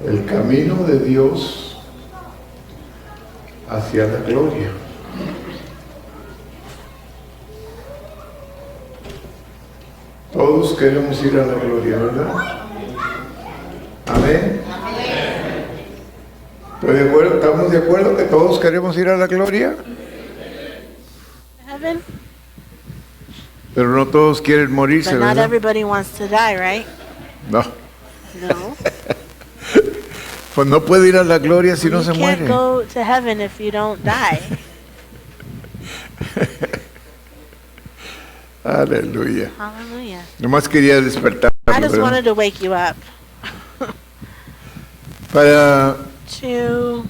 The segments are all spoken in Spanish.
El camino de Dios hacia la gloria. Todos queremos ir a la gloria, ¿verdad? Amén. ¿Estoy de acuerdo? ¿Estamos de acuerdo que todos queremos ir a la gloria? Heaven, Pero no todos quieren morirse, but not ¿verdad? everybody wants to die, right? No. No. Pues no puede ir a la gloria si no You se can't muere. go to heaven if you don't die. Aleluya. Hallelujah. Nomás quería despertar. I just wanted to wake you up Para to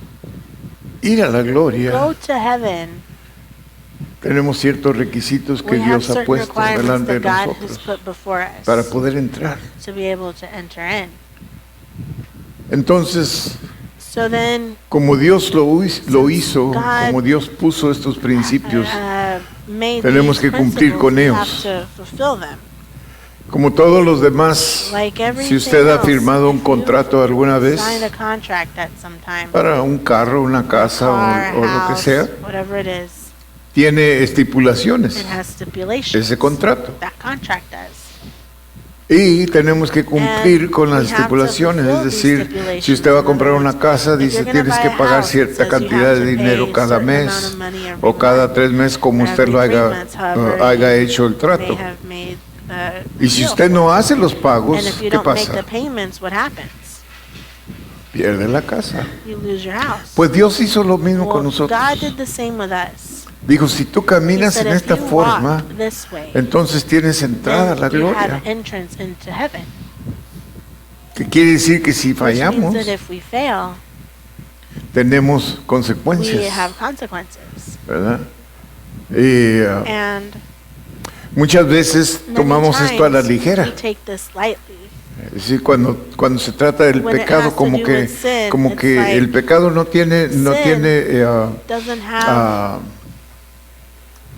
ir a la gloria go to heaven. tenemos ciertos requisitos que We have Dios ha certain puesto requirements delante de that God has nosotros put before us para poder entrar. to be able to enter in. Entonces, So then, como Dios lo hizo, God, como Dios puso estos principios, made tenemos these que cumplir con principles, we ellos. have to fulfill them. como todos los demás, Like si everything usted ha else, firmado un if you contrato alguna vez signed a contract at some time, para un carro, una casa car, o lo que house, sea, whatever it is, tiene it estipulaciones, has stipulations. ese contrato. That contract does. Y tenemos que cumplir And con las we have to estipulaciones, es fulfill these decir, stipulations. si usted va a In comprar other una words, casa, if dice you're gonna tienes buy que a pagar house, it cierta says you cantidad have de to pay dinero a cada certain amount mes of money every o cada month, 3 meses como usted every lo 3 haya, months, however haya hecho el they trato. have made the Y si deal usted for. no hace los pagos, And if you ¿qué don't make pasa? the payments, what happens? Pierde la casa. You lose your house. Pues Dios hizo lo mismo con Well, nosotros. God did the same with us. Dijo, si tú He caminas said, en if esta you forma, walk this way, entonces tienes entrada a la then you have gloria. entrance into heaven. Que quiere decir que si Which means fallamos, that if we fail, tenemos we consecuencias, have consequences. ¿verdad? Y And muchas veces many tomamos esto a la times ligera. we take this lightly. Es decir, cuando se trata del When it pecado, has to como do que with sin, como it's que like el pecado no tiene sin doesn't have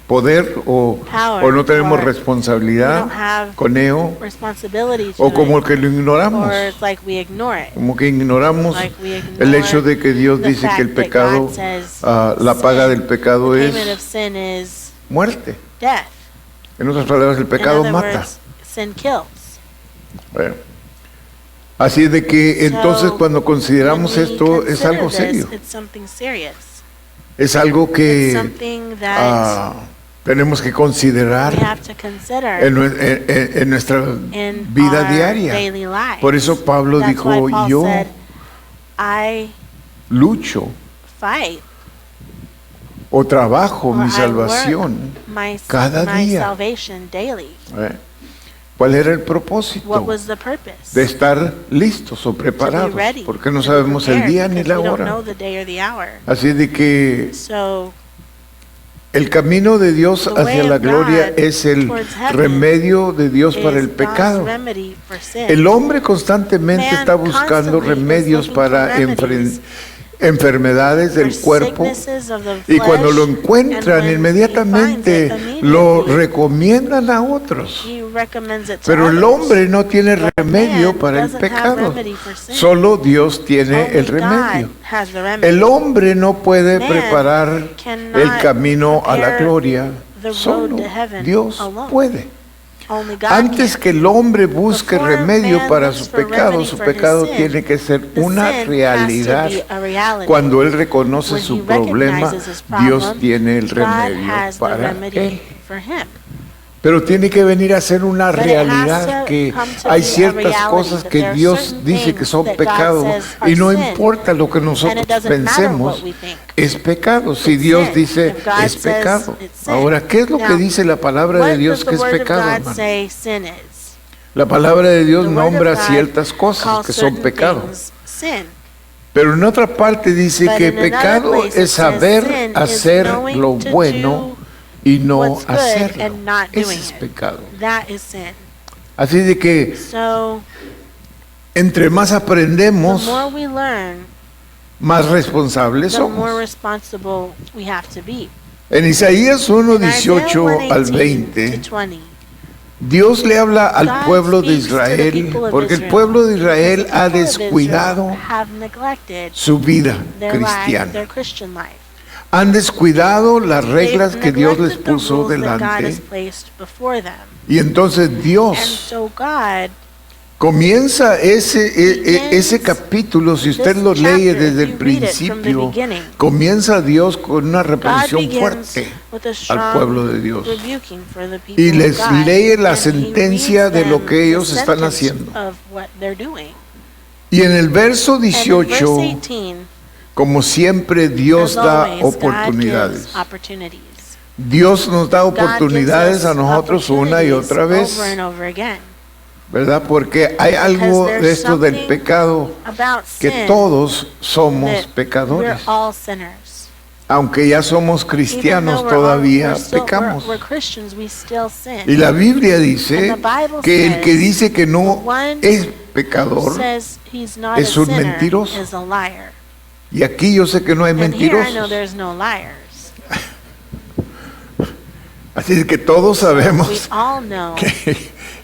poder o power, no tenemos or we responsabilidad don't have con ello, responsibility to o como it, que lo ignoramos, or it's like we ignore it. como que ignoramos Like we el ignore hecho de que Dios the dice que el fact that pecado, God says la paga sin, del pecado the payment of es sin is muerte. death. En otras palabras, el pecado In other mata. words, sin kills. Bueno, así de que entonces So, cuando consideramos when we esto es consider algo this, serio, it's something serious. es algo It's que something that tenemos que considerar we have to consider en nuestra in vida our diaria. daily lives. Por eso Pablo That's dijo, why Paul yo said, I lucho fight o trabajo or mi I salvación. work my cada día. salvation daily. ¿Eh? ¿Cuál era el propósito? What was the purpose? De estar listos o To be preparados, ready, porque no to be sabemos el prepared, día ni because la we don't hora. know the day or the hour. Así de que So el camino de Dios The hacia way la of gloria God es el towards heaven remedio de Dios para el is pecado. God's remedy for sin. El hombre constantemente Man está buscando constantly is remedios looking para for remedies enfermedades del for cuerpo, sicknesses of the y cuando flesh, lo and encuentran when inmediatamente he finds it, lo immediately recomiendan a otros. he recommends it to Pero el others. hombre no tiene But remedio man para el doesn't have pecado. remedy for sin. Solo Dios tiene Only el remedio. God has the remedy. El hombre no puede Man preparar cannot el camino a la prepare gloria. the road Solo to heaven Dios alone. puede. Only God Antes can. que el hombre busque Before remedio man para looks su for pecado remedy for his pecado sin, tiene que ser The una sin has to realidad. be a reality. Cuando él reconoce When su he problema, recognizes his Dios problem, tiene el God remedio has the para remedy él. for him. Pero tiene que venir a ser una But it has realidad to que come to hay be a ciertas reality, cosas that que there are Dios certain dice que things son that God pecado says y are no sin, importa lo que and nosotros it doesn't matter pensemos, what we think. es pecado. Si It's Dios sin. dice If God es says pecado. it's sin. Ahora, ¿qué es lo que Now, dice la palabra What de Dios does que the es word of pecado, God hermano? say sin is? La palabra de Dios The word nombra of God ciertas cosas calls que son certain pecado. things sin. Pero en otra parte dice But que in another pecado place it es saber says sin is hacer knowing lo to bueno do y no what's good hacerlo. and not Ese doing es it. pecado. That is sin. Así de que So entre más the aprendemos, more we learn, más responsables the more somos. responsible we have to be. En Isaías 1, In Isaiah 18 al 1:18 20, to 20, Dios le habla al God pueblo de speaks to the Israel, people of porque el Israel, pueblo de Israel because the ha people of Israel descuidado have neglected su vida their life, cristiana. their Christian life. Han descuidado las reglas They've que Dios les neglected the puso rules that God delante. has placed before them. Y entonces And Dios so God, comienza ese capítulo, si usted this lo lee chapter, desde if el you read it from the principio, beginning, comienza Dios con una God reprensión begins fuerte with a al strong pueblo de Dios. rebuking for the people Y of les God, lee la and he sentencia reads de lo them que the ellos están sentence haciendo. of what they're doing. Y en el verso And in verse 18, 18, como siempre, Dios as da always, God oportunidades. gives opportunities. Dios nos da God gives oportunidades us a nosotros una y opportunities otra vez, over and over again. ¿verdad? Porque hay algo Because de there's esto del something pecado, About que sin, todos somos that pecadores. we're all sinners. Aunque ya somos Even cristianos, though todavía we're pecamos. we're Christians, we still sin. Y la Biblia dice And the Bible que el que says dice que no the one es Who pecador, says he's not es a un sinner mentiroso. is a liar. y aquí yo sé que no hay And here I know mentirosos. there's no liars. Así es que todos We sabemos all know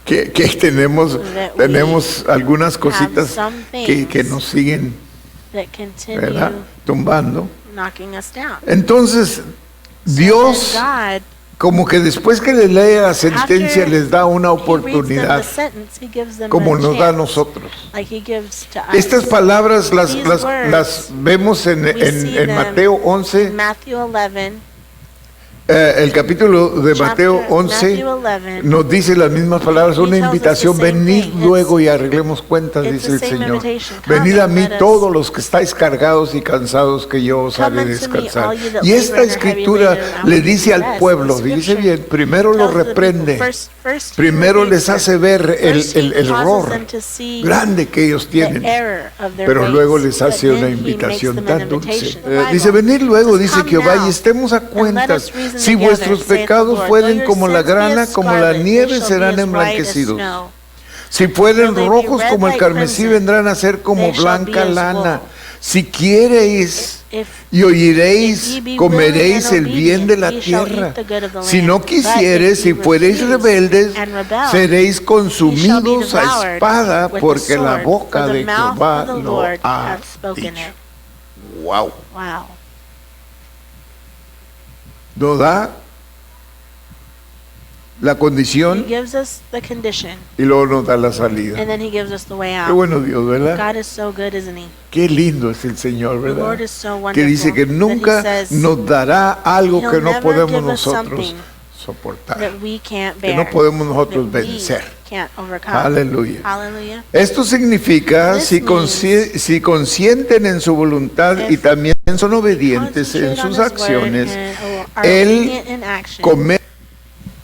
que tenemos algunas cositas some que things nos siguen, that continue ¿verdad?, tumbando. knocking us down. Entonces, Dios, And God, como que después que les lee la sentencia, after les da una he reads them oportunidad, the sentence, he gives them como a nos da a chance, nosotros. like he gives to us. Estas palabras These words, las vemos en we see en them Mateo 11, Matthew 11, el capítulo de Mateo 11 Matthew 11, nos dice las mismas palabras, He una tells us the invitación, same venid thing. luego y arreglemos cuentas, it's dice the el same Señor. invitation. Come Venid a and mí let us- todos los que estáis cargados y cansados, que yo os haré Come unto me, descansar. all you that Y esta labor and are heavy escritura laden, and I le will give dice you al rest. pueblo, The dice scripture bien, primero lo tells the people, reprende, first he primero rebukes les them. hace ver First he el causes error them to see grande que ellos the tienen, error of their pero ways, luego les but hace then una he makes invitación them tan an dulce. invitation. The Bible Dice, venid luego, says, dice "Come Jehová, y now, estemos a and let cuentas. us reason Si together, vuestros saith the pecados Lord. fueren Though your como la sins be grana, as como la scarlet, they nieve, shall be serán as white as emblanquecidos. snow. Si fueren Though they be rojos red como el like carmesí, crimson, vendrán a ser como they shall be blanca as lana. wool. Si quiereis If y If oiréis, ye be comeréis willing el and bien de la obedient, ye shall tierra. eat the good of the Si land. no But quisieres, if si ye fuereis refuse rebeldes, and rebel, seréis ye consumidos shall be a devoured espada, with the porque la sword, boca for the de mouth Jehová of the lo Lord ha hath spoken dicho. it. Wow. Wow. Nos da la He condición gives us the condition, y luego nos da la salida. and then he gives us the way Qué out. bueno Dios, ¿verdad? God is so good, isn't he? Qué lindo es el Señor, The Lord ¿verdad? is so wonderful. Que dice que that nunca he says nos dará algo He'll que no never podemos give us nosotros something soportar, that we can't que bear, no podemos nosotros that we vencer. can't overcome. Aleluya. Hallelujah. Esto significa, This si consienten en su voluntad y if también son obedientes en Concentrate on sus his word acciones, and are Él obedient in action. comer.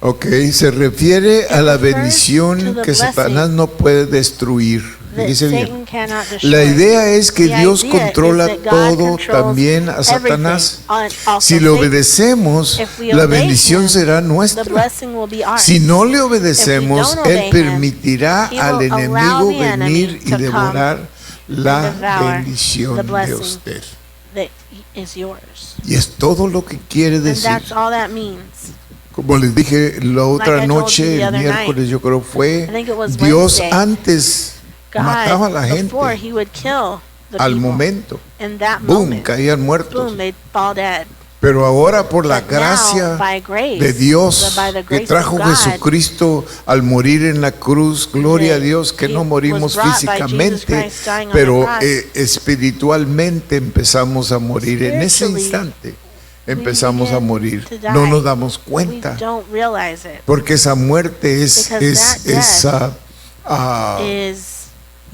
Ok, se refiere a la refers to bendición the que Satanás blessing no puede destruir. that Fíjese bien. Satan cannot destroy. La idea es que The Dios idea controla is that God todo, controls también a Satanás. everything, also Si le Satan. obedecemos, If we la obey bendición him, será The nuestra. blessing will be ours. Si no le obedecemos, If we don't Él obey him, permitirá he al will allow enemigo the enemy venir y to devorar la and devour bendición the de blessing. usted. That is yours. Y es todo lo que quiere And decir. that's all that means. Como les dije la otra Like I told noche, you the el other miércoles yo creo fue, I think it was Dios Wednesday. antes mataba a la God, gente before he would kill the al people, momento. in that Boom, moment, caían muertos. boom, they'd fall dead. Pero ahora por la But now, gracia by grace, de Dios by the que grace trajo of God, Jesucristo al morir en la cruz, gloria a that Dios que he no morimos was brought by Jesus físicamente, Christ dying on the pero cross. espiritualmente empezamos a morir. En ese Spiritually, instante empezamos a begin morir. to die. No nos damos We cuenta, don't realize it. porque esa muerte es Because that is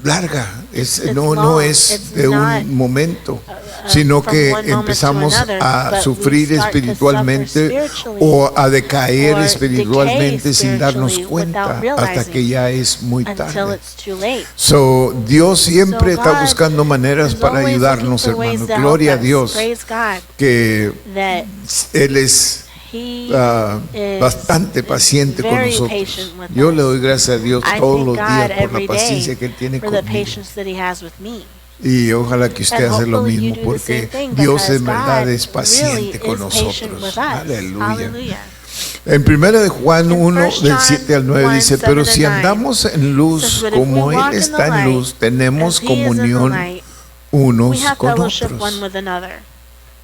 larga, it's no long. es It's de not, un momento, sino from que one moment to empezamos another, a but we sufrir start to espiritualmente suffer spiritually o a decaer or espiritualmente decay sin darnos spiritually cuenta without hasta realizing que ya es muy until tarde. it's too late. So, Dios siempre So está God buscando maneras is para always ayudarnos, looking for ways hermanos. to help Gloria a us. Dios Praise God que that Él es He is bastante paciente con very nosotros. patient with Yo us. le doy gracias a Dios I todos thank los días God por every la paciencia day que Él tiene for the conmigo. patience that He has with me. Y ojalá que usted And hace lo hopefully you mismo, do the same porque thing, Dios because en verdad God es paciente really con is patient nosotros. with us. Aleluya. Hallelujah. En 1 de Juan In 1, 1 del 7 al 9 John dice, 1, pero 7 si and 9, andamos en says, luz "But if we como Él walk in the está en light, luz, tenemos as he is in the comunión light, unos we have con fellowship otros". one with another."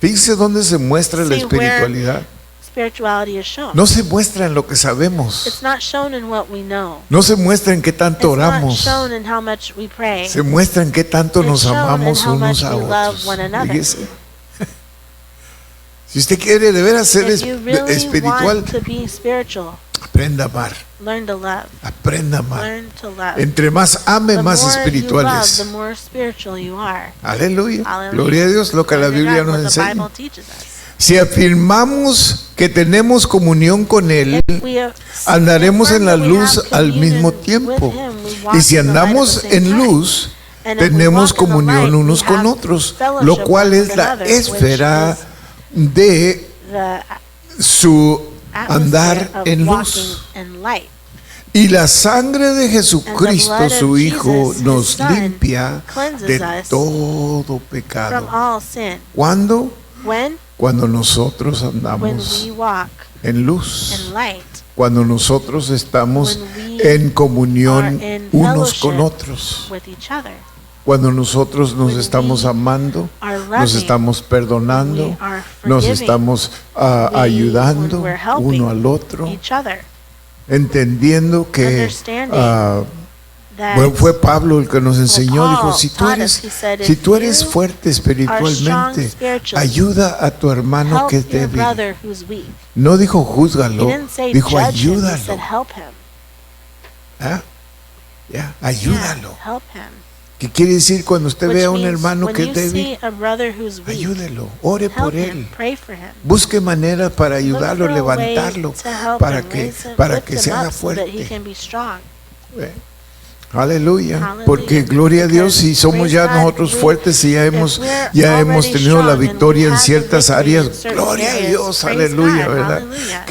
Fíjese dónde se muestra la See where espiritualidad. spirituality is shown. No se muestra en lo que sabemos. It's not shown in what we know. No se muestra en qué tanto It's not oramos. shown in how much we pray. Se muestra en qué tanto It's nos shown in amamos how unos much a we love otros. one another. Fíjese. Si usted quiere de veras ser If you really espiritual, want to be spiritual, aprenda a amar. learn to love. Aprenda a amar. Learn to love. Entre más ame, The más more you love, espirituales. the more spiritual you are. Aleluya. Hallelujah. Gloria a Dios, lo que la Glory to Biblia God, nos what the enseña. Bible teaches us. Si afirmamos que tenemos comunión con Él, If we have- andaremos en la affirm that we luz have al communion mismo with tiempo. Him, we walk Y si in the light at the andamos same en time. luz, And if we tenemos walk in the comunión light, unos we con have otros, fellowship lo cual one es with la another, which esfera is de the su andar atmosphere of en walking luz. in light. Y la sangre de And Jesucristo, the blood of su Hijo, Jesus, nos his Son, limpia cleanses de us todo From pecado. all sin. ¿Cuándo? When? Cuando nosotros When andamos we walk en luz. in light. Cuando nosotros estamos When we en comunión are in unos con fellowship otros. with each other. Cuando nosotros nos When estamos we amando, are nos loving, estamos perdonando, we are nos forgiving, estamos we- ayudando when we're helping uno al otro, each other. entendiendo que Understanding that bueno, fue Pablo el que nos enseñó, Paul dijo, si tú taught eres, us, he said, si if tú eres you fuerte espiritualmente, spiritually, ayuda a tu hermano help que es your débil. brother who's weak. No dijo He júzgalo, didn't say dijo judge him, he ayúdalo. said help him. ¿Ah? Ya, ayúdalo. Yeah, help him. ¿Qué quiere decir cuando usted Which ve a un means hermano when que you es débil? see a brother who's weak, Ayúdelo, ore por help él. him, pray for him. Busque maneras para ayudarlo, Look for a way levantarlo, to help para him, que, raise him, para lift que him se haga up so that he fuerte. can be strong. Aleluya. Hallelujah. Porque gloria a Dios, si somos Praise ya God, nosotros fuertes y ya hemos already tenido la strong and victoria we en have the ciertas victory áreas, in certain gloria a areas, Dios, praise aleluya, God, ¿verdad? hallelujah.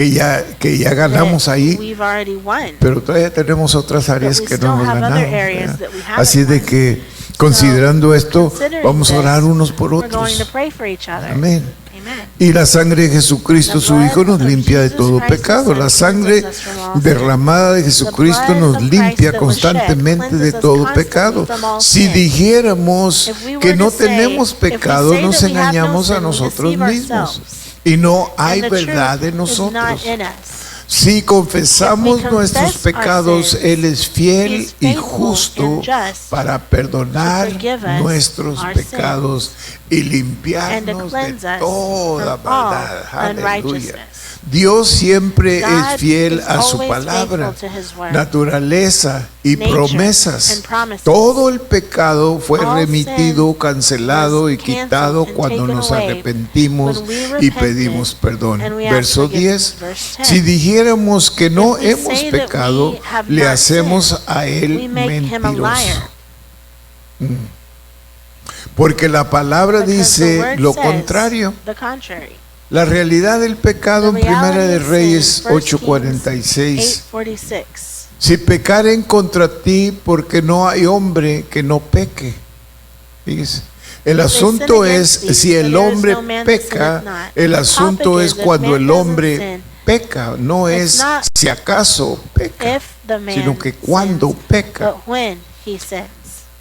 Que ya ganamos That ahí, we've already won. pero todavía tenemos otras áreas we que still no hemos have other ganado. areas ¿verdad? that we haven't Así de won. que, considerando esto, Considering vamos a orar this, unos por we're going otros. to pray for each other. Amén. Amen. Y la sangre de Jesucristo, The su blood Hijo, nos of limpia de Jesus todo Christ, pecado. his La Son, sangre cleanses us from all sin. derramada de Jesucristo The blood nos of limpia Christ that was shed constantemente de cleanses us todo constantly pecado. from all Si sin. dijéramos If we were que no to say- tenemos if we pecado, say nos that we have no engañamos a sin, we nosotros deceive mismos. ourselves. Y no hay And the verdad truth en nosotros. is not in us. Si confesamos If we nuestros confess our pecados, sins, Él es fiel He is y faithful justo and just para perdonar to forgive us nuestros our pecados y and to limpiarnos cleanse de us toda from all maldad. Aleluya. unrighteousness. Dios siempre God es fiel is a su always palabra, faithful to his word. naturaleza y Nature promesas. and promises. Todo el pecado fue All remitido, sin cancelado was y quitado canceled and cuando taken nos away arrepentimos when we y repented pedimos perdón. and we asked Verso forgiveness. 10. Verse 10. Si dijéramos que no If we hemos say that pecado, we have le not hacemos sinned, a él we make him a mentiroso. liar. Porque la palabra Because the dice word lo says contrario. the contrary. La realidad del pecado en The Primera reality de of Reyes sin, 1 Kings 8:46. 8:46. Si pecaren contra ti, porque no hay hombre que no peque. Fíjese. El If they asunto sin es against thee, si el there is hombre no man that peca, sinneth not. el The asunto topic es is if cuando man el doesn't hombre sin, peca, no It's es not si acaso peca, if the man sino que cuando sins, peca. but when he sins.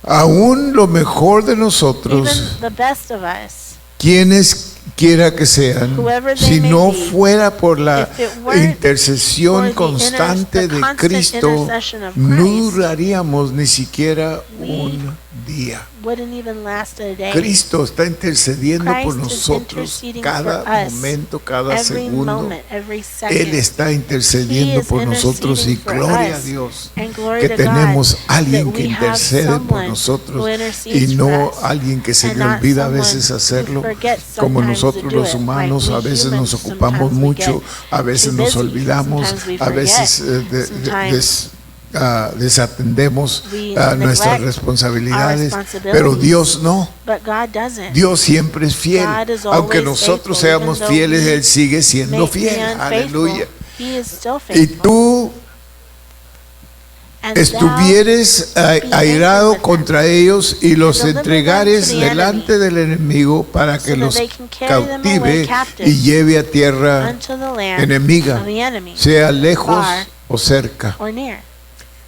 Aún lo mejor de nosotros, Even the best of us, quienes quiera que sean, Whoever they si may no be, fuera por la if it weren't intercesión for the constante the de constant Cristo, intercession of no Christ, duraríamos ni siquiera we un día. wouldn't even last a day. Cristo está intercediendo por Christ is nosotros interceding cada for us momento, cada every segundo. moment, every second. Él está intercediendo He is por nosotros y interceding for gloria a us. Dios And glory que to tenemos God alguien that que we have intercede por someone nosotros who intercedes y no for us, alguien que se and le not olvida a someone veces who hacerlo, forgets como sometimes to nosotros do los it. humanos Like a we veces nos humans, ocupamos sometimes we mucho, get a veces too nos busy, olvidamos, sometimes we a veces sometimes desatendemos we nuestras neglect responsabilidades, our responsibilities. pero Dios no. But God doesn't. Dios siempre es fiel. God is Aunque always nosotros faithful, seamos even though fieles, we Él sigue siendo may be fiel. unfaithful, Aleluya. He is still Y faithful. tú And thou estuvieres airado contra ellos y los entregares delante del enemigo para que los cautive y lleve a tierra unto the land enemiga, of the enemy, sea lejos o cerca. or near.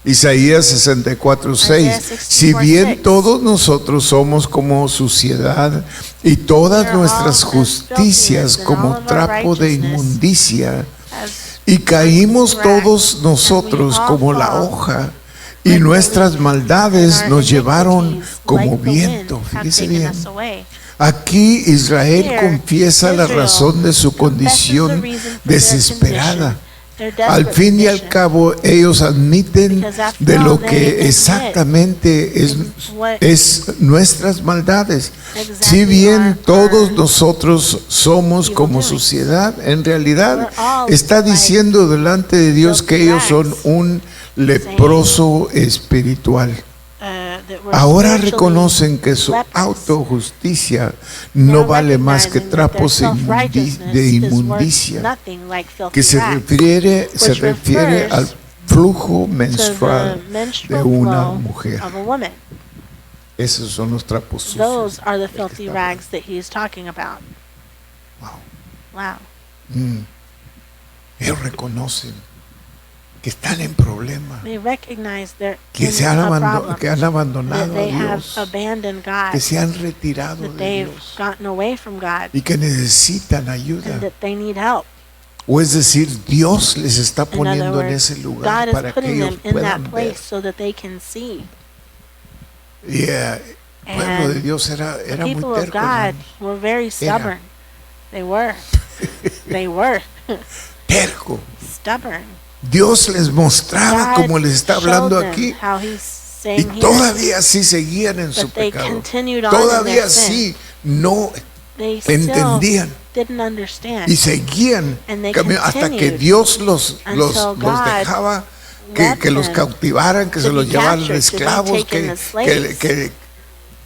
Isaías 64:6. Si bien todos nosotros somos como suciedad y todas nuestras justicias como trapo de inmundicia, y caímos todos nosotros como la hoja, y nuestras maldades nos llevaron como viento. Fíjese bien. Aquí Israel confiesa la razón de su condición desesperada. Al fin y al cabo, ellos admiten de lo que exactamente es nuestras maldades. Si bien todos nosotros somos como suciedad, en realidad está diciendo delante de Dios que ellos son un leproso espiritual. Ahora reconocen que su autojusticia no vale más que trapos de inmundicia, que se refiere al flujo menstrual de una mujer. Esos son los trapos sucios. Those are the filthy rags that he is talking about. Wow. Ellos reconocen que están en problema, They recognize they're que in a problem, que han abandonado that a they have Dios, abandoned God, que se han retirado that de they've Dios gotten away from God, y que necesitan and ayuda. that they need help. O es decir, Dios les está In other poniendo en words, ese lugar God para is que putting ellos them in that puedan place ver. so that they can see. Y el pueblo de And Dios era the muy people of terco, God hermano. were very stubborn. They were. They were Terco. stubborn. Dios les mostraba, God como les está showed hablando them aquí, how he's y saying here, todavía sí seguían en su but they pecado. continued on in Todavía their sin. sí no They still entendían didn't understand. y seguían And they hasta que continued Dios los until God dejaba left que los them cautivaran, que to se los be llevaran captured, de to be esclavos, taken as slaves.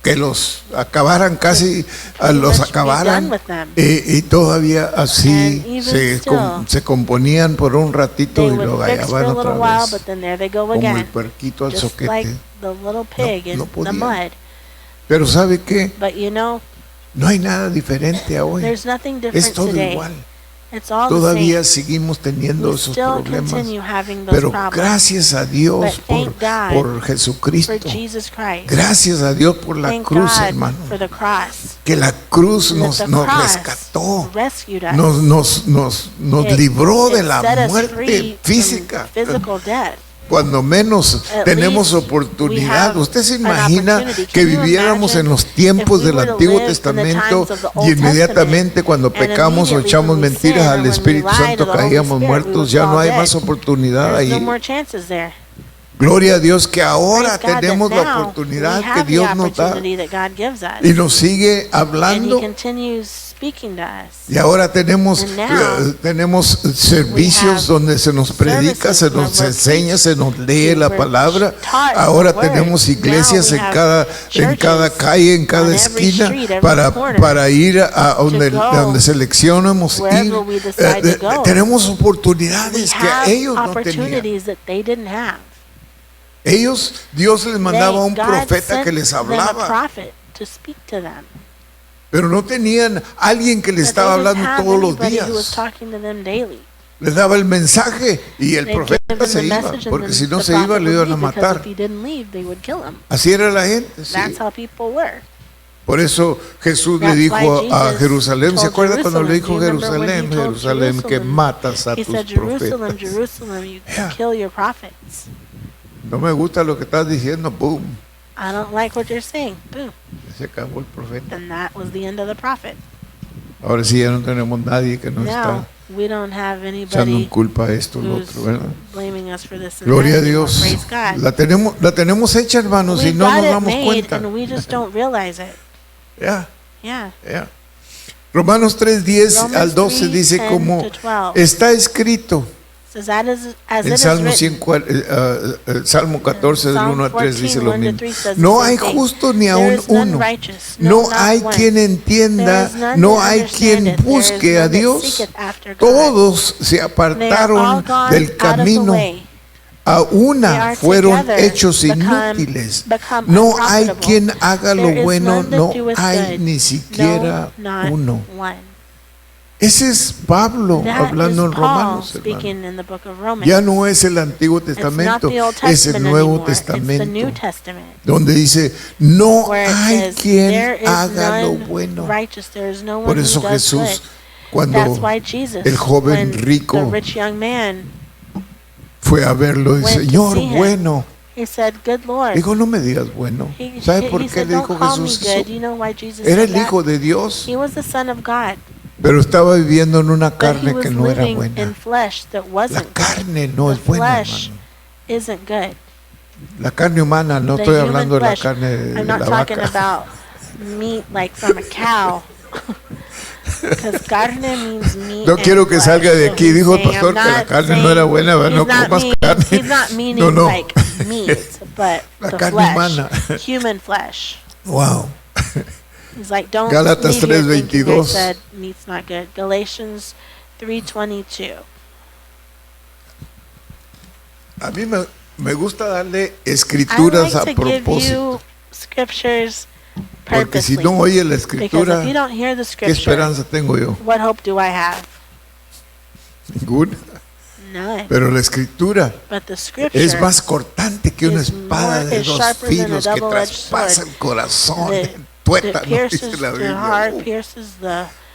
que los acabaran, casi los much be acabaran, done with them. y todavía así And even se componían por un ratito They y lo would fix for gallaban a otra little while, vez, but then there they go como el again. puerquito al Just like soquete. the little pig no in the podían. mud. Pero ¿sabe qué? But you know, No hay nada diferente a hoy. there's nothing Es different todo today. igual. It's all the Todavía same. seguimos teniendo We esos still problemas. continue having those Pero problems. gracias a Dios But thank God por Jesucristo. For Jesus Christ. Gracias a Dios por la Thank cruz, God hermano. for the cross. Que la cruz And nos that the cross rescató. rescued us. Nos It- libró de it la set us muerte free física. from physical death. Cuando menos At tenemos least oportunidad. we have ¿Usted se an imagina opportunity. que Can you viviéramos en imagine los tiempos if we del were to Antiguo live in the Testamento times of the y Old inmediatamente cuando Testament, pecamos o and echamos immediately when we mentiras sin, al or when we Espíritu lied to Santo the Holy caíamos Spirit, we muertos? would Ya no fall hay dead. más oportunidad There's no ahí. more chances there. Gloria a Dios que ahora Praise God that tenemos la now oportunidad we que have the Dios nos da opportunity that God gives us. y nos sigue And He hablando. continues speaking to us. Y ahora tenemos And now, tenemos servicios have donde se nos predica, se services nos where we're enseña, se nos lee we're la palabra. taught Ahora the word. tenemos iglesias Now we en have cada churches calle, en cada on every esquina street, every para corner, ir a donde go seleccionamos ir. wherever we decide to go. Tenemos We oportunidades que have ellos no tenían. opportunities that they didn't have. Dios les mandaba un God profeta sent que les them a hablaba, prophet to speak to them. pero no tenían alguien que les But estaba they didn't hablando have todos los anybody who was días. talking to them daily. Les daba el mensaje y el They'd give profeta them se the iba, message and porque then si no the se iba prophet le would iban a leave, because matar. if he didn't leave, they would kill him. Así era la gente, sí. That's how people were. Por eso Jesús le That's dijo why a Jesus Jerusalén, ¿se told acuerda cuando le dijo Jerusalem? Do you remember when Jerusalén, he told Jerusalén, que Jerusalem? matas a He tus said, Jerusalem, profetas? Jerusalem, you Yeah. kill your prophets. No me gusta lo que estás diciendo, boom, I don't like what you're saying. Boom. se acabó el profeta. And that was the end of the prophet. Ahora sí ya no tenemos nadie que nos está Now, we don't have echando anybody en culpa a esto o lo who's otro, ¿verdad? blaming us for this and Gloria a that anymore. Dios. Praise God. La tenemos hecha, hermanos, y We've no got nos it damos made, cuenta. and we just don't realize it. Ya, Yeah. ya. Romanos 3:10 Romans al 12 dice 3:10 como to 12. está escrito. Says that is as El it is Salmo, written. Salmo 14 del Psalm 1 a 3 dice lo 14, 1 to mismo. 3 says No the hay same thing. justo ni There aún is none uno. righteous, No not hay one. quien entienda, There is none no that hay quien understandeth. There is busque a none that Dios. seeketh after God. Todos se They are all apartaron gone del out of the camino. way. a They una are fueron together hechos become inútiles. unprofitable. No hay quien haga lo There is bueno, none that no doeth hay good, ni siquiera no, not uno. one. Ese es Pablo That hablando is en Paul Romanos, hermano. speaking in the book of Romans. Ya no es el Antiguo It's not Testamento, the Old es el Testament Nuevo anymore. It's the New Testamento, Testament. donde dice, no Where it hay says, quien there is haga lo none bueno. righteous, there is no one Por who eso does Jesús, good. cuando That's why Jesus, el joven when rico the rich young man, fue a verlo y went to Señor, see him, bueno. he said, good Lord. Dijo, no me digas bueno. ¿Sabe por qué said, le don't dijo call me Jesús good. eso? You know why Jesus Era said el that? Hijo de Dios, He was the Son of God. pero estaba viviendo en una But he carne was que no era living in buena. flesh that La wasn't good. carne no The es buena, flesh hermano. isn't good. La carne humana, no The estoy human hablando de la flesh. carne de I'm la not talking vaca. about meat like from a cow. Because carne means meat. No and quiero que flesh. salga de So aquí. he's Dijo el saying, pastor I'm que la not carne no saying- era buena, he's no not comas mean- carne. He's not meaning No, no. like meat, but La the carne flesh, humana. human flesh. Wow. He's like, don't Gálatas leave here thinking I 3:22. said meat's not good. Galatians 3:22. A mí me gusta darle I escrituras like a to give propósito. you scriptures Porque si purposely. no oye la Because escritura, if you don't hear the ¿qué scripture, esperanza tengo yo? what hope do I have? Ninguna. None. Pero la escritura But the scripture es más cortante que una is espada more- de is dos sharper than a filos que double-edged traspasa sword el corazón, that, tuétano, that pierces dice la the Biblia. heart, pierces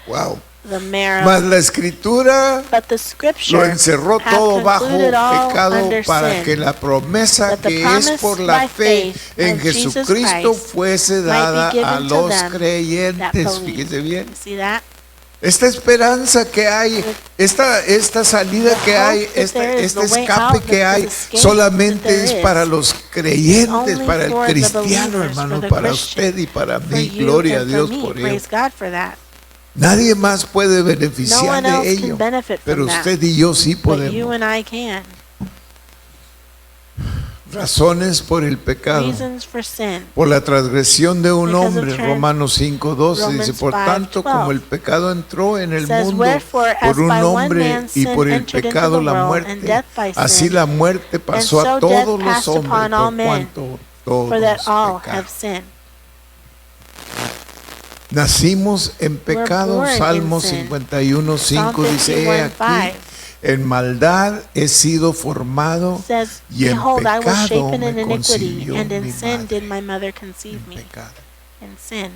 Wow. the marrow. Más la escritura But the lo scripture encerró hath todo bajo concluded all pecado under para sin, que la promesa that the que es promise por la by fe faith en of Jesus Jesucristo Christ fuese might be dada given a to los them that creyentes. believe. Fíjese bien. You see that? Esta esperanza que hay, esta salida The que hay, hope that there is, este the way escape out, que the hay, escape solamente that there es is, para los creyentes, only para el for the cristiano, believers, hermano, for the para Christian, usted y para for mí. you Gloria a and for Dios me. por ello. Praise God for that. Nadie más puede No beneficiar one de else can ello, benefit pero from that. usted y yo sí But you podemos. and I can. Razones por el pecado. Reasons for sin. Por la transgresión de un Because of hombre, turn- Romanos 5:12 dice, Romans por tanto 5:12 como el pecado entró en el says, mundo "Wherefore, as por un by one hombre man y sin por el entered into pecado the la world, muerte, and death by así sin, la muerte pasó and a so todos death los passed hombres upon all por men, cuanto todos for that all pecaron". have sinned." Nacimos en pecado, born in Salmo sin. 51:5 Psalm dice, he 51:5 aquí, en maldad he sido formado says, y en "Behold, I was pecado shapen me in iniquity, concibió and in mi sin madre". did my mother conceive En me." pecado. In sin.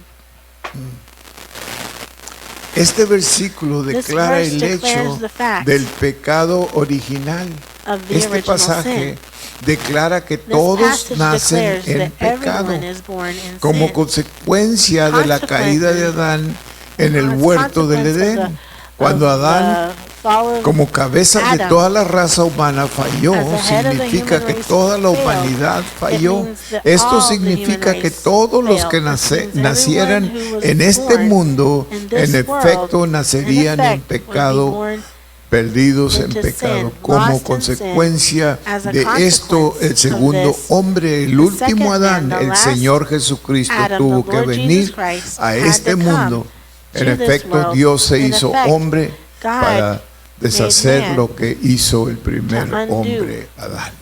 Este versículo This declara verse el declares hecho the fact del pecado original. of the Este original pasaje sin. declara que This todos passage nacen declares en that pecado everyone is born in como sin. consecuencia de la caída de Adán en el As huerto del consequence of Edén. the- Cuando of Adán, the fall of como cabeza de Adam, toda la raza humana, falló, as the head of the significa human que race toda la failed, humanidad it falló. means that Esto all the significa human que race todos los failed. que It means everyone nacieran who was en este born mundo, in this en efecto, world, nacerían in en effect, would be pecado, born perdidos en into pecado. sin, Como lost in consecuencia sin. As a de esto, consequence el of segundo this, hombre, el the último second Adán, man, the el last Señor Jesucristo, Adam, tuvo the que Lord venir Jesus Christ, a had este to come mundo. En to this efecto, world. Dios se In hizo effect, hombre God para deshacer man lo que hizo el primer to undo hombre, Adán.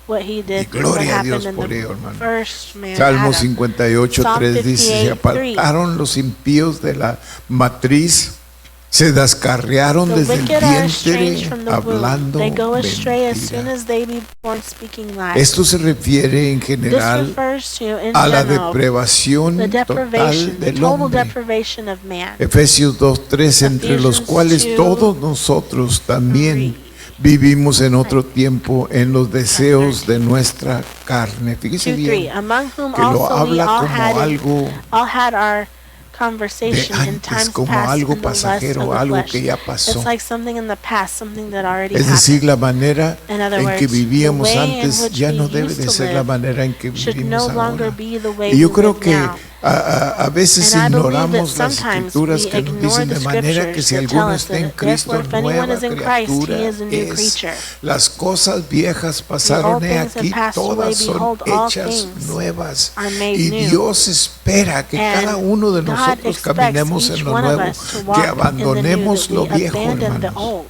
what he did, Y gloria what a Dios happened por in ello, the hermano. first man, Salmo Adam. 58:3 dice, se 58:3. apartaron los impíos de la matriz, se descarriaron The desde el wicked are estranged vientre, from the hablando womb. They go astray as soon mentira. as they be born, speaking lies. Esto se refiere en This general refers to, in a la general, depravación the total deprivation, the del total hombre. deprivation of man. Efesios 2:3, entre los Ephesians cuales 2, todos nosotros también 3. vivimos en otro tiempo en los deseos de nuestra carne. Fíjese 2, 3. bien Among whom que lo also we habla all como algo had our de conversation in antes, times como past algo in the lust of pasajero, the algo flesh. que ya pasó. It's like something in the past, something that already Es decir, happened. la manera In other en que words, vivíamos the way in antes which ya we no debe used de to ser la live manera en que should vivimos no longer ahora. be the way Y yo we creo live que now. a veces And I believe ignoramos that las sometimes escrituras we que nos ignore dicen the de manera que scriptures si that alguno tell us está en that Cristo, therefore if anyone nueva is in Christ, criatura he is a new es. creature. Las cosas viejas pasaron, old he things have aquí, passed away. todas son Behold, all hechas things nuevas. are made Y new. Dios espera que And cada uno de God nosotros expects caminemos each en lo one of nuevo, us to que walk in the new, abandonemos that lo we viejo, abandon the hermanos. old.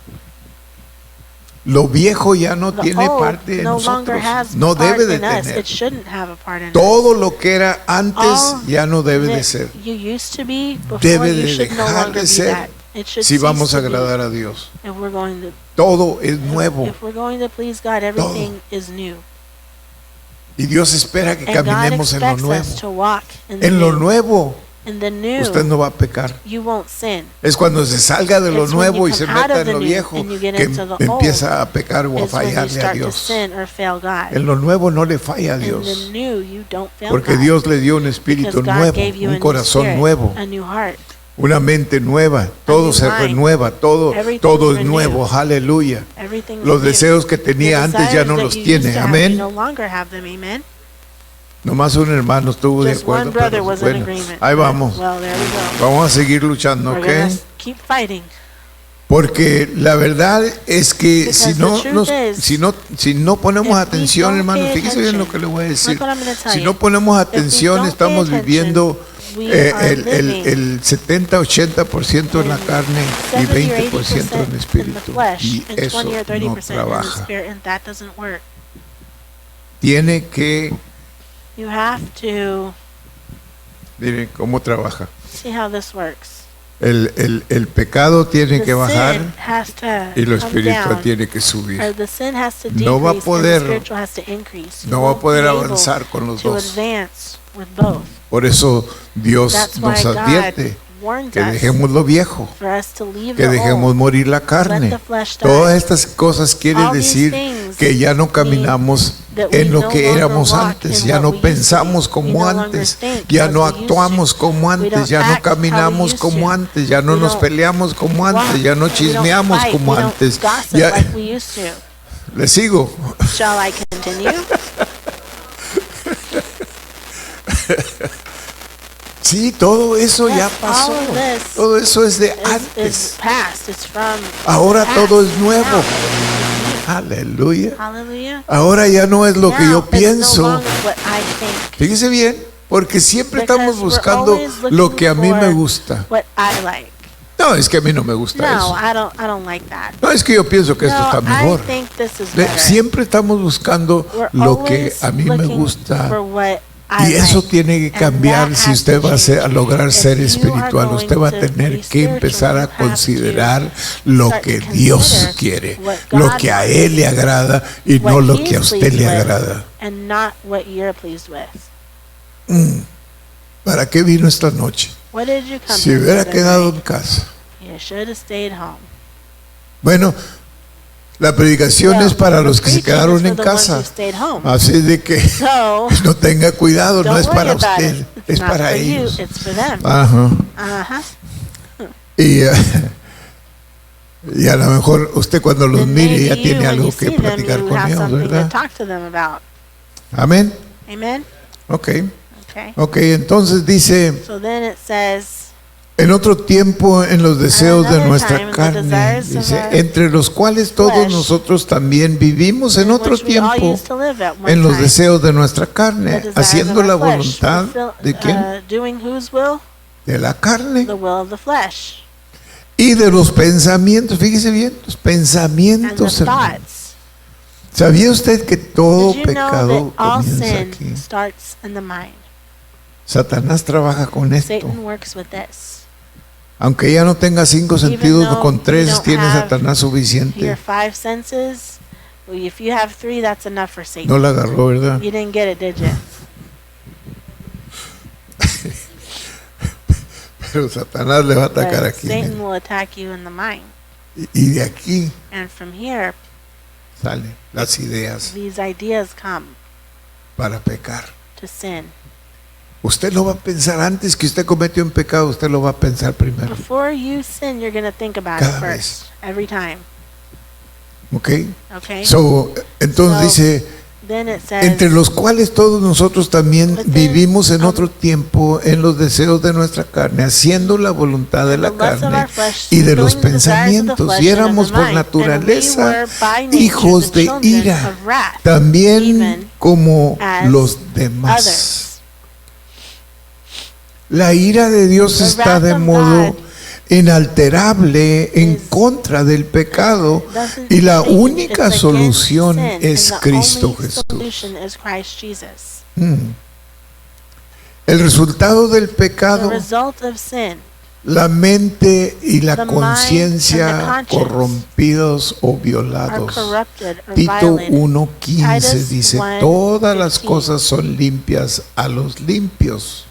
Lo viejo ya no The tiene old parte en no longer nosotros. has No part debe de in us. tener. It shouldn't have a part in us. Todo lo que era antes All ya no debe de that ser. you used to be before, Debe you de should no dejar longer de be ser that. It should si cease vamos a to be agradar a Dios. if we're going to Todo es nuevo. If we're going to please God, everything is new. Y Dios espera que And God caminemos en lo expects nuevo. us to walk in the En lo new. nuevo, In the new, usted no va a pecar. you won't sin. Es cuando se salga de lo It's when nuevo you y se come out meta of en the lo new viejo and you get que into the empieza a pecar o a It's when you fallarle a start to Dios. sin or fail God. En lo nuevo no le falla a In the Dios. new, you don't fail Porque God. Dios le dio un espíritu Because God nuevo, gave you a un new corazón spirit, nuevo, a new heart. una mente nueva. Todo new se mind. renueva, todo Everything's es nuevo. renewed. Aleluya. Everything is Los new. deseos que The tenía antes ya desires no that los you used tiene. to have, Amén. You no longer have them. Amen. Nomás un hermano estuvo de Just acuerdo. one brother Pero was in bueno, agreement. ahí vamos. Well, there we go. Vamos a seguir luchando, We're ¿ok? gonna keep fighting. Porque la verdad es que Because the truth is, si no ponemos if we atención, don't hermano, pay fíjese bien lo attention, que le voy a decir. look what I'm gonna tell Si you. no ponemos If we atención, don't estamos pay viviendo we are el 70-80% en la carne y 70 or 20% 80% en in the espíritu. flesh Y and eso 20 or 30% no in the trabaja. spirit, and that doesn't work. Tiene que, You have to miren cómo trabaja. see how this works. El pecado tiene The que bajar sin has to y lo come espiritual down, tiene que subir. or the sin has to decrease No va a poder- and the spiritual has to increase. You No va a won't poder be able avanzar con los to dos. advance with both. Por eso Dios That's why nos God advierte warns que us dejemos lo viejo, for us to leave que the dejemos old. morir la Let carne. the flesh die. Todas estas cosas quiere All these decir things que ya no caminamos that we en lo no que longer éramos walk antes, in ya what no we used to be. pensamos We como no longer antes, think ya as no we used to. actuamos como We antes, don't ya no act how we caminamos used como to. antes, ya no We nos don't peleamos como walk. antes, ya no We don't chismeamos fight. como We don't antes. gossip Ya, like we used to. le sigo. Shall I continue? Sí, todo eso ya Yes, pasó. all of this Todo eso es de Is antes. past. It's from Ahora the past. todo es nuevo. Now, Aleluya. hallelujah. Ahora ya no es lo que Now, yo it's pienso. no longer what I think. Fíjese bien, porque siempre Because estamos we're buscando always looking lo que a mí me for gusta. What I like. No, es que a mí no me gusta No, eso. I don't like that. No, es que yo pienso que esto No, está mejor. I think this is better. Siempre estamos buscando We're lo que always a mí me looking gusta. for what I Y eso like. tiene que And cambiar that si has usted to va a change. lograr If ser you are espiritual. going Usted va a to tener be que spiritual, empezar you a have to considerar lo start que to Dios consider quiere, what lo God que a wants, Él le agrada y no what lo He que a is usted pleased le with, agrada. and not what you're pleased with. ¿Para qué vino esta noche? What did you come Si here hubiera for quedado en tonight? casa. You should have stayed home. Bueno, la predicación Well, es para los que se preaching is quedaron for en the ones casa. who stayed home. Así de que So, no tenga cuidado, no don't es worry para about usted, it. es It's not para for you, ellos. it's for them. Ajá. Uh-huh. Y a lo mejor usted cuando los And mire ya maybe you, tiene when algo you que see them, platicar you con have ellos, something to ¿verdad? talk to them about. Amén. Amen? Ok. Okay. Ok, entonces dice, So then it says, en otro tiempo en los deseos de another nuestra time, in the carne, desires of dice, our entre los cuales todos flesh, nosotros también vivimos en in otro which we all tiempo, used to live at one en los time, deseos de nuestra the carne, desires haciendo of la our flesh, voluntad ¿de quién? doing whose will? De la carne The will of the flesh. y de los pensamientos. Fíjese bien, los And the pensamientos, hermano. thoughts. ¿Sabía usted que todo Did you know pecado that all comienza sin aquí? starts in the mind? Satanás trabaja con esto. Satan works with this. Aunque ya no tenga 5 Even sentidos, though con you 3 don't tiene have Satanás Your suficiente. 5 senses, well, if you have 3, that's enough for Satan. No la agarró, ¿verdad? You didn't get it, did you? Pero Satanás le va a atacar But aquí. Satan will attack you in the mind. Y de aquí And from here, salen las ideas these ideas come para pecar. to sin. Usted lo va a pensar antes que usted cometió un pecado, usted lo va a pensar primero. Before you sin, you're going to think about Cada it vez. first. Every time. ¿Ok? Okay? Entonces So, dice, then it says, entre los cuales todos nosotros también But then, vivimos en otro tiempo en los deseos de nuestra carne, haciendo la voluntad de la the lusts of carne our flesh, y de los fulfilling the desires of the pensamientos, flesh y and of the éramos por mind. And we naturaleza were by nature hijos the de children ira, of wrath, también even como as los demás. others. La ira de Dios The está wrath de of modo God inalterable en contra del pecado y la única solución es Cristo Jesús. El resultado del pecado, la mente y la conciencia corrompidos o violados. Tito 1:15 dice, todas las cosas son limpias a los limpios,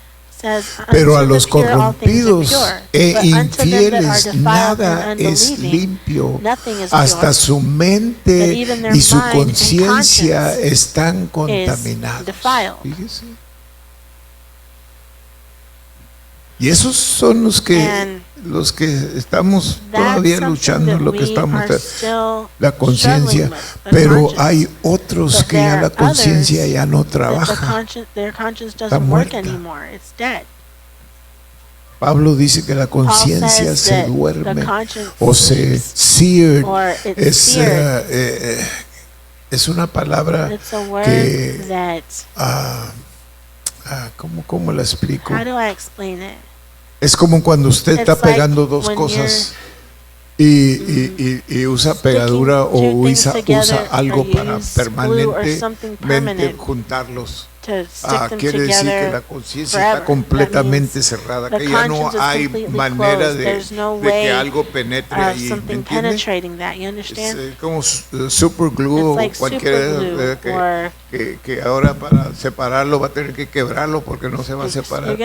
pero a los corrompidos e infieles nada es limpio, hasta su mente y su conciencia están contaminados. Fíjese. Y esos son los que estamos todavía luchando, lo que estamos, la conciencia. Pero hay otros que ya la conciencia ya no trabaja, está muerta. Pablo dice que la conciencia se duerme o se seared. Es una palabra que ¿cómo la explico? Es como cuando usted está pegando dos cosas y usa pegadura o usa algo para permanentemente juntarlos. Quiere decir que la conciencia está completamente cerrada, que ya no hay manera de que algo penetre ahí. ¿Me entiende? Es como super glue o cualquier que ahora para separarlo va a tener que quebrarlo porque no se va a separar.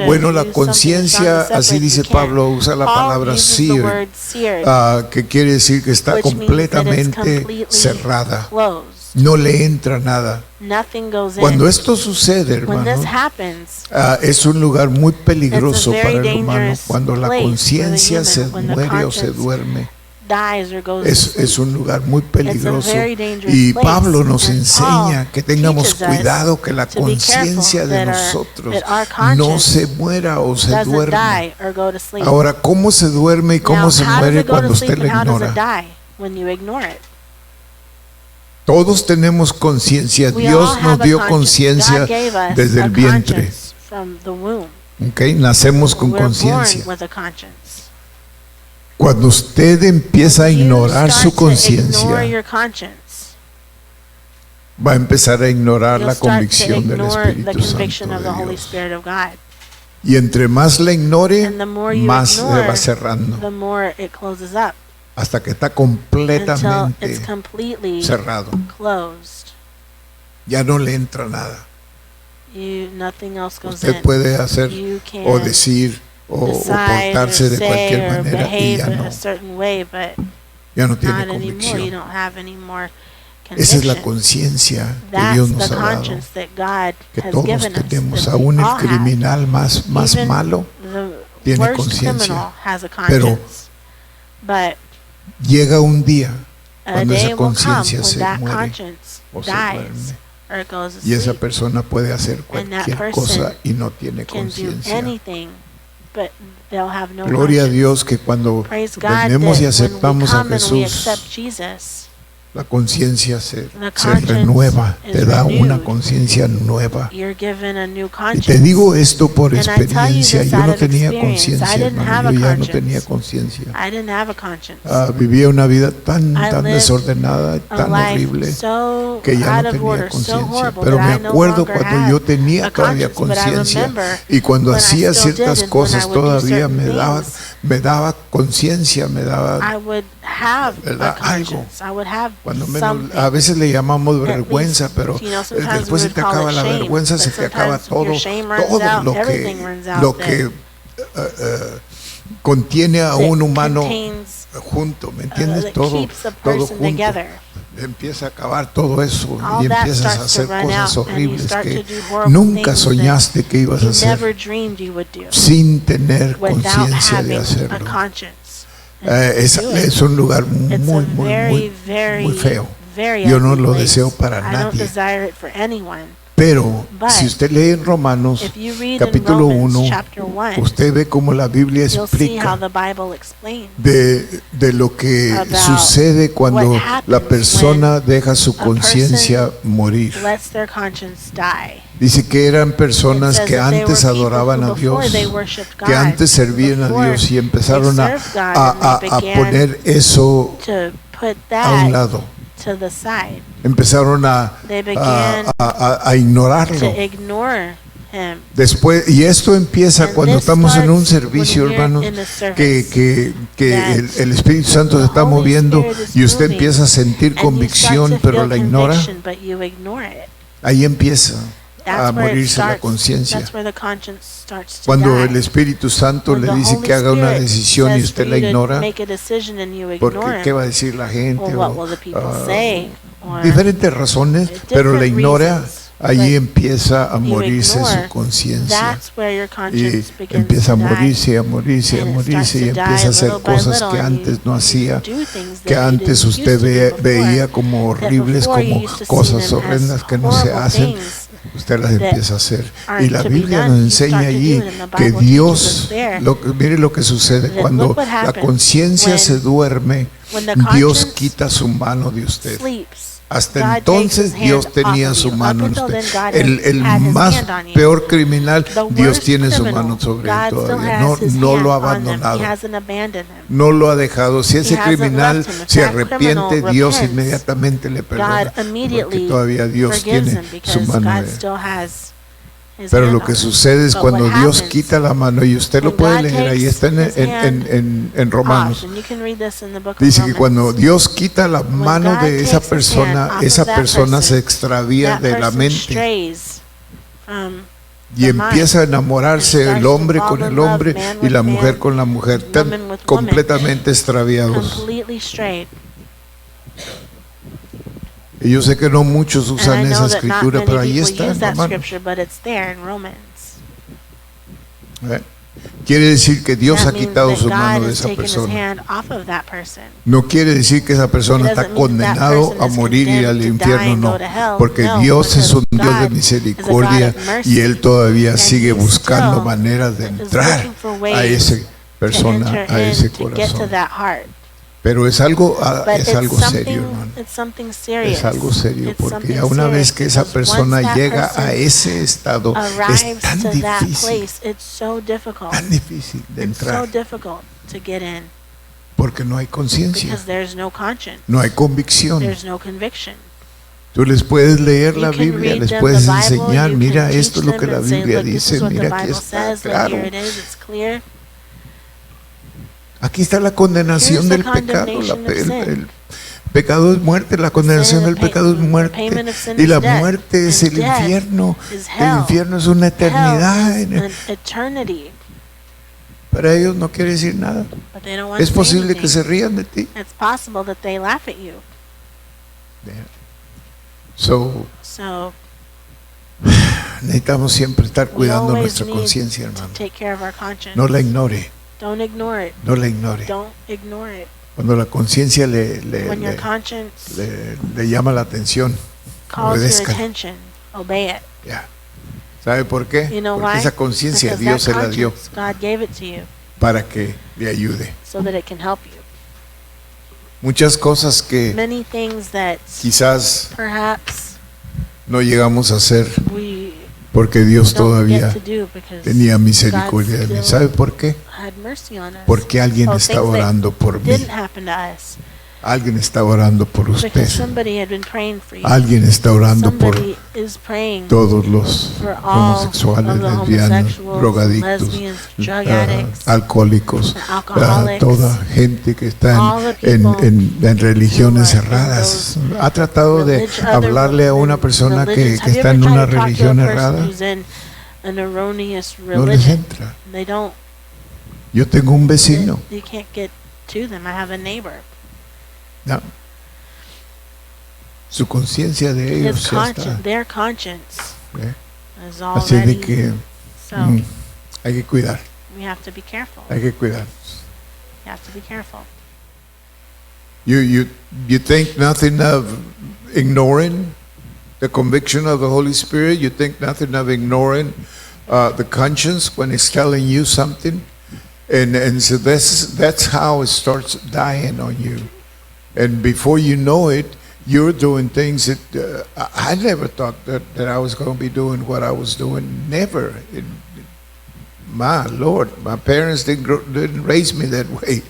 Bueno, la conciencia, así dice Pablo, usa la palabra seared, que quiere decir que está completamente cerrada. No le entra nada. Cuando esto sucede, hermano, es un lugar muy peligroso para el humano. Cuando la conciencia se muere o se duerme, es un lugar muy peligroso. Y Pablo nos enseña que tengamos cuidado que la conciencia de nosotros no se muera o se duerme. Ahora, ¿cómo se duerme y cómo se muere cuando usted la ignora? Todos tenemos conciencia. Dios nos dio conciencia desde el vientre. Okay, nacemos con conciencia. Cuando usted empieza a ignorar su conciencia, va a empezar a ignorar la convicción del Espíritu Santo de Dios. Y entre más la ignore, más se va cerrando. Hasta que está completamente cerrado. Ya no le entra nada. Usted puede hacer o decir o portarse de cualquier manera y ya no tiene convicción. Esa es la conciencia que Dios nos ha dado, que todos tenemos. Aún el criminal más malo tiene conciencia, pero llega un día cuando esa conciencia se muere o se duerme y esa persona puede hacer cualquier cosa y no tiene conciencia. Gloria a Dios que cuando venimos y aceptamos a Jesús, la conciencia se renueva, te da una conciencia nueva. Y te digo esto por experiencia. Yo no tenía conciencia, hermano. Yo ya no tenía conciencia. Vivía una vida tan desordenada, tan horrible, que ya no tenía conciencia. Pero me acuerdo cuando yo tenía todavía conciencia y cuando hacía ciertas cosas todavía me daba conciencia, me daba algo. Cuando menos, a veces le llamamos vergüenza, pero después se te acaba la vergüenza, se te acaba todo lo que contiene a un humano junto, ¿me entiendes? Todo junto. Empieza a acabar todo eso y empiezas a hacer cosas horribles que nunca soñaste que ibas a hacer sin tener conciencia de hacerlo. Es un lugar muy feo. Yo no lo deseo para nadie. Pero si usted lee en Romanos capítulo 1, usted ve cómo la Biblia explica de lo que sucede cuando la persona deja su conciencia morir. Dice que eran It personas says que that they were antes people adoraban who a Dios, before they worshiped que God, antes servían a before Dios y empezaron they a, served God, a, and they a began poner eso to put a un that lado. to the side. Empezaron They began a ignorarlo. to ignore him. Después, y esto empieza And cuando this estamos en un starts servicio, when you're hermanos, in a service, que that el Espíritu Santo se the está Holy moviendo Spirit is y usted moving, empieza a sentir and you start convicción, to pero feel la ignora. conviction, but you ignore it. Ahí empieza a That's where it morirse la starts. conciencia. That's where the conscience starts to Cuando die. el Espíritu Santo When le the dice Holy que haga una Spirit decisión y says usted for la you to ignora, make a decision and you porque ignore ¿qué him, va a decir la gente? well, what will the people say? Or Diferentes razones, pero la different ignora. reasons, Allí but empieza a you morirse ignore, su conciencia. that's where your Y conscience begins empieza a to die. morirse, a morirse, a And it morirse starts y to empieza a die hacer little by cosas little, que and antes no hacía, do things que that you antes didn't usted used to do before, veía como that horribles, before you como used to see cosas them as horrendas que no se horrible hacen, things usted las that empieza a hacer. aren't Y la to be Biblia done. nos You enseña start to do allí it, and the que Bible teaches Dios, us there mire lo que sucede that cuando look what la happens conciencia when- se duerme, when the Dios conscience quita su mano de usted. sleeps. Hasta God entonces takes his Dios hand tenía off of su you. mano Up en until usted. then, God El had his más hand on you. peor criminal, The Dios worst tiene su criminal, mano sobre él God still todavía. has his No lo ha hand on them. He abandonado. hasn't abandoned him. No lo ha dejado. Si ese hasn't criminal left him. If se that arrepiente, criminal Dios repents, inmediatamente le perdona. God Porque immediately todavía Dios forgives tiene him su because mano. God still has his Pero hand lo on que him. sucede es But cuando what Dios happens quita la mano, y usted lo when puede God leer, ahí takes está his hand en Romanos. off, and you can read this in the book of Dice que Romans. cuando Dios quita la mano God de esa takes his hand persona, off of esa that persona se person, extravía that de la person mente strays from y the empieza a mind. enamorarse And el starts to hombre fall con in el love, hombre man y with la mujer man, con la mujer, woman tan with woman, completamente extraviados. completely straight. Y yo sé que no muchos And I usan know esa that not escritura, many pero ahí people está, use that hermano. scripture, but it's there in Romans. ¿Eh? Quiere decir que Dios ha That means quitado that su mano God de has esa taken his persona. hand off of that person. No quiere decir que esa persona It está doesn't mean that condenado person a is morir y ir al condemned to die infierno, and no. go to hell. Porque No, Dios es un because Dios de God misericordia is a God of mercy, y Él todavía and sigue He buscando still maneras de is entrar looking for a ways esa persona, to enter a ese in, to get to corazón. that heart. Pero es algo, But es algo serio, hermano. it's something serious. Es algo serio, It's porque something ya una vez serious, que esa because persona once that llega a person ese estado, es arrives tan to that difícil, place, it's so difficult. tan difícil de It's so entrar, difficult to get in porque no hay conciencia, because there's no conscience. no hay convicción. There's no conviction. Tú les puedes leer la You can Biblia, read les them puedes the Bible, enseñar, you mira, can esto es teach lo que them la and say, Biblia look, this dice, is what the mira, aquí Bible está says, look, claro. here it is, it's clear. Aquí está la condenación Here's the del pecado. condemnation of sin. El pecado es muerte, la condenación del pecado es the muerte. payment of sin Y is la death, muerte es and el death infierno. is El hell. infierno es una eternidad. Hell is an eternity, Para ellos no quiere decir nada. but they don't want Es to say posible que anything. se rían de ti. It's possible that they laugh at you. So, So necesitamos siempre estar we cuidando always nuestra need conciencia, to hermano. take care of our conscience. No la ignore, Don't ignore it. no la ignore. Don't ignore it. Cuando la conciencia When your conscience le llama la atención, calls your obedezca. attention, obey it. Ya. ¿Sabe por qué? You know Porque why? esa conciencia Because Dios se that la dio conscience, God gave it to you para que le ayude. so that it can help you. Muchas cosas que Many things that quizás perhaps no llegamos a hacer we porque Dios don't todavía get to do because tenía misericordia de God mí. still ¿Sabe por qué? had mercy on us. Porque alguien Oh, estaba things that orando por mí. didn't happen to us Alguien está orando por usted. because somebody had been praying for you. Alguien está orando por Somebody is praying todos los for all homosexuales, of the lesbianas, homosexuals, drogadictos, lesbians, drug addicts, alcohólicos, alcoholics, toda gente que está all the people en religiones who are in cerradas. ¿Ha tratado de other hablarle a una persona que religions. Have you está ever en tried una to talk to a religión person errada? who's in an erroneous No les religion? entra. They don't. Yo tengo un vecino. You can't get to them. I have a neighbor. No. Su conciencia de ellos His ya conscience, está. their conscience ¿eh? is Así de already. que So hay que cuidar, we have to be careful. hay que cuidar. You have to be careful. You think nothing of ignoring the conviction of the Holy Spirit? You think nothing of ignoring the conscience when it's telling you something? And so that's how it starts dying on you. And before you know it, you're doing things that I never thought that I was going to be doing what I was doing. Never. My Lord, my parents didn't raise me that way.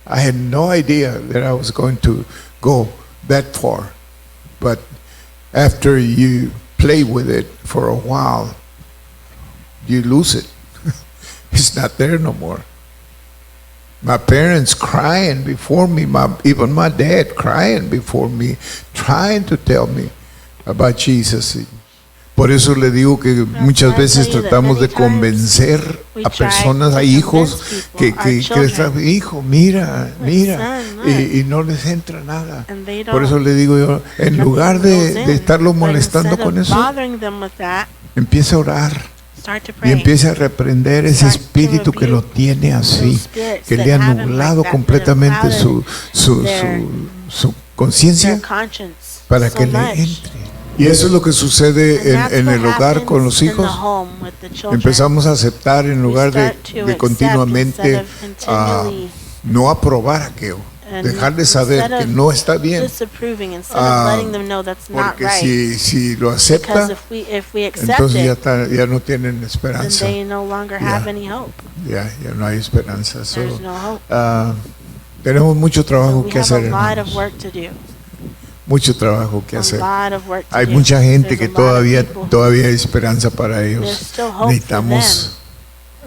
I had no idea that I was going to go that far. But after you play with it for a while, you lose it. It's not there no more. My parents crying before me, even my dad crying before me, trying to tell me about Jesus. Por eso le digo que muchas veces tratamos de convencer a personas, a hijos, que hijo, mira, y no les entra nada. Por eso le digo yo, en lugar de estarlo molestando con eso, empieza a orar. Y empieza a reprender ese espíritu que lo tiene así, que le ha nublado completamente su conciencia para que le entre. Y eso es lo que sucede en el hogar con los hijos. Empezamos a aceptar en lugar de continuamente no aprobar aquello. Dejarles saber que no está bien, porque si lo acepta, entonces ya no tienen esperanza, ya no hay esperanza. Tenemos mucho trabajo que hacer, hermanos. Mucho trabajo que hacer. Hay mucha gente que todavía hay esperanza para ellos. Necesitamos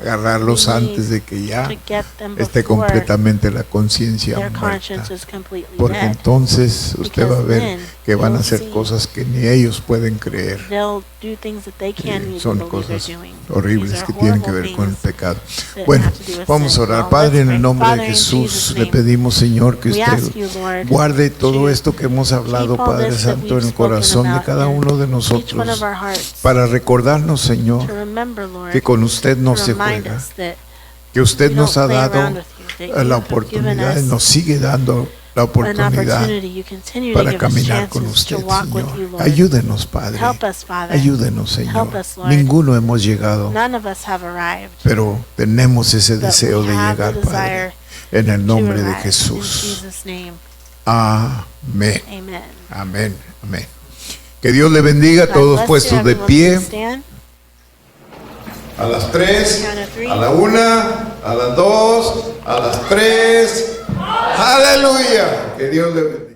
agarrarlos antes de que ya esté completamente la conciencia muerta, porque entonces usted va a ver que van a hacer cosas que ni ellos pueden creer. Son cosas horribles que tienen que ver con el pecado. Bueno, vamos a orar. Padre, en el nombre de Jesús le pedimos, Señor, que usted guarde todo esto que hemos hablado, Padre Santo, en el corazón de cada uno de nosotros, para recordarnos, Señor, que con usted no se juega, que usted nos ha dado la oportunidad y nos sigue dando la oportunidad para caminar con usted, Señor. Ayúdenos, Padre. Ayúdenos, Señor. Ninguno hemos llegado, pero tenemos ese deseo de llegar, Padre, en el nombre de Jesús. Amén. Amén. Amén. Que Dios le bendiga. Todos puestos de pie. A las 3, a la 1, a las 2, a las 3. Aleluya. Que Dios le bendiga.